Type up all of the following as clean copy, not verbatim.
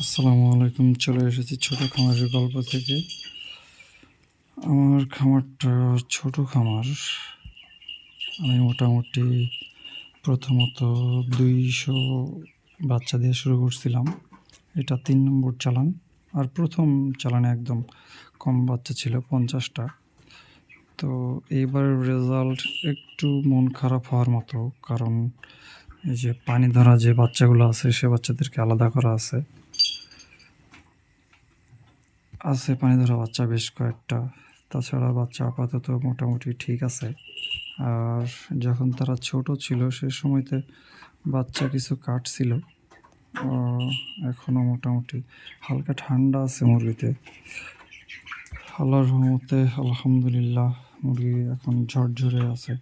আসসালামু আলাইকুম। চলে এসেছি ছোট খামারের গল্প থেকে। আমার খামারটা ছোট খামার। আমি মোটামুটি প্রথমত ২০০ বাচ্চা দিয়ে শুরু করছিলাম। এটা ৩ নম্বর চালান। আর প্রথম চালানে একদম কম বাচ্চা ছিল ৫০টা। তো এইবারের রেজাল্ট একটু মন খারাপ হওয়ার মতো, কারণ এই যে পানি ধরা যে বাচ্চাগুলো আছে সে বাচ্চাদেরকে আলাদা করা আছে পানি ধরা বাচ্চা বেশ কয়েকটা। তাছাড়া বাচ্চা আপাতত মোটামুটি ঠিক আছে। আর যখন তারা ছোট ছিল সে সময়তে বাচ্চা কিছু কাটছিল। এখনও মোটামুটি হালকা ঠান্ডা আছে মুরগিতে। আল্লাহর রহমতে আলহামদুলিল্লাহ মুরগি এখন ঝরঝরে আছে,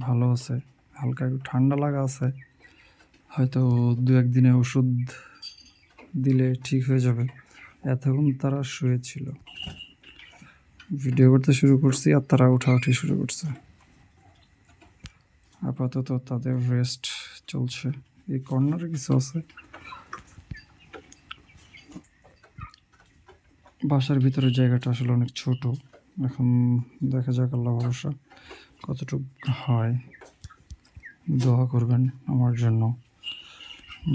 ভালো আছে। হালকা একটু ঠান্ডা লাগা আছে, হয়তো ২-১ দিনে ওষুধ দিলে ঠিক হয়ে যাবে। এতক্ষণ তারা শুয়েছিল, ভিডিও করতে শুরু করছি আর তারা উঠাউঠি শুরু করছে। আপাতত তাদের রেস্ট চলছে। এই কর্নারে কিছু আছে। বাসার ভিতরে জায়গাটা আসলে অনেক ছোট। এখন দেখা যাক, আল্লাহ ভরসা কতটুকু হয়। দোয়া করবেন আমার জন্য,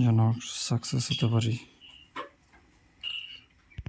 যেন সাকসেস হতে পারি।